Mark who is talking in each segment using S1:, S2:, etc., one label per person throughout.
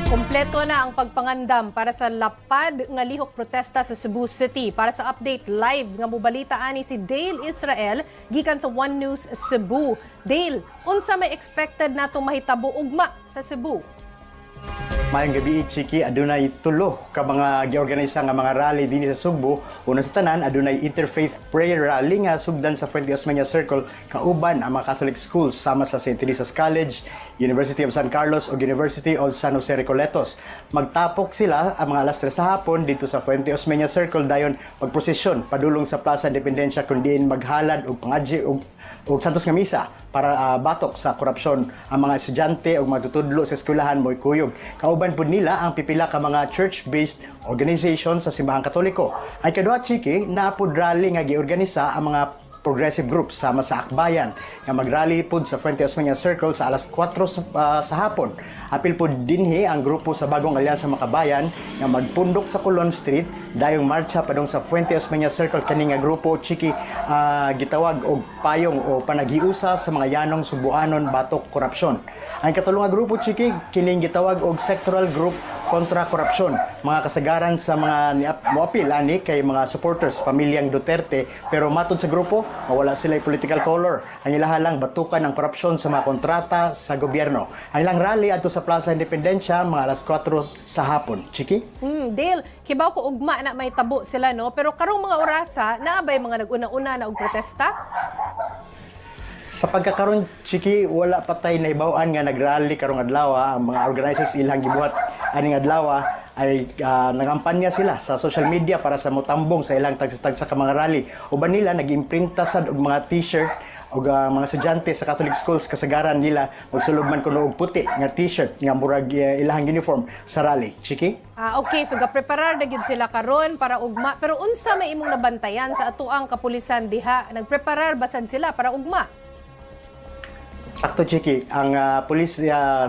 S1: Kompleto na ang pagpangandam para sa lapad nga lihok protesta sa Cebu City. Para sa update live nga mobalita ani si Dale Israel gikan sa One News Cebu. Dale, unsa may expected natong mahitabo ugma sa Cebu?
S2: Mayong gabi, Chiki, adunay tulo ka mga giorganisa nga mga rally dinhi sa Cebu. Una sa tanan, adunay interfaith prayer rally nga sugdan sa Fuente Osmeña Circle kauban ang mga Catholic schools sama sa St. Teresa's College, University of San Carlos o University of San Jose Recoletos. Magtapok sila ang mga alas 3 sa hapon dito sa Fuente Osmeña Circle dayon magprosesyon padulong sa Plaza Independencia kun diin maghalad og pangadji og santos nga misa para batok sa korupsyon ang mga estudyante o magtutudlo sa eskwelahan mo'y kuyog. Kauban po nila ang pipila ka mga church-based organization sa simbahang katoliko. Ay kadua, Chiki, naapod rally nga giorganisa ang mga progressive groups sama sa Akbayan nga magrally pod sa Fuente Osmeña Circle sa alas 4 sa hapon. Apil pod dinhi ang grupo sa Bagong Alyansa Makabayan nga magpundok sa Colon Street dayong marcha padung sa Fuente Osmeña Circle. Kani nga grupo, Chiki, gitawag og payong o panaghiusa sa mga yanong subuanon batok korupsyon. Ang katulong nga grupo, Chiki, kining gitawag og sectoral group kontra korupsyon. Mga kasagaran sa mga moapil ani kay mga supporters pamilyang Duterte, pero matod sa grupo wala sila political color. Ang ilaha lang batukan ang korupsyon sa mga kontrata sa gobyerno. Ang ilang rally adto sa Plaza Independencia mga alas 4 sa hapon. Chiki?
S1: Dale, kibaw ko ugma na may tabo sila, no? Pero karong mga orasa, naabay mga nag-una-una na og protesta?
S2: Sa pagkakaroon, Chiki, wala patay na ibawaan nga nagrally karong adlaw. Ang mga organizers ilang gibuhat aning adlaw ay nangampanya sila sa social media para sa motambong sa ilang tagsa-tagsa ka mga rally. Uban nila nag-imprinta sad og mga t-shirt og mga estudyante sa Catholic schools kasagaran nila magsulod man kuno og puti nga t-shirt nga murag ilahang uniform sa rally. Chiki?
S1: Okay, so ga-preparar na gyud sila karon para ugma. Pero unsa may imong nabantayan sa atuang kapulisan diha? Nagpreparar basad sila para ugma?
S2: Sakto, Chiki, ang police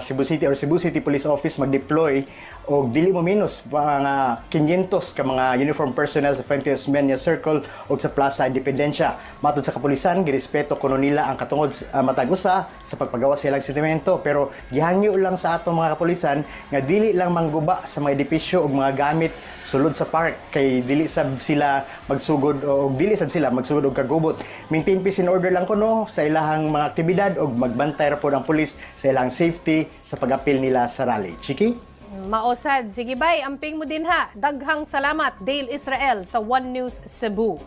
S2: Cebu City or Cebu City Police Office mag-deploy o dili mo minus mga 500 ka mga uniform personnel sa Fuente Osmeña Circle o sa Plaza Independencia. Matod sa kapulisan, girespeto kuno nila ang katungod matag usa sa pagpagawa sa ilang sentimento, pero gihangyo lang sa atong mga kapulisan nga dili lang mangguba sa mga edipisyo o mga gamit sulod sa park kay dili sad sila magsugod o dili sad sila magsugod og kagubot. Maintain peace and order lang kuno sa ilahang mga aktibidad o magbantay ra pod ang pulis sa ilang safety sa pag-apil nila sa rally. Chiki?
S1: Maosad. Sige bay, amping mo din ha. Daghang salamat, Dale Israel sa One News Cebu.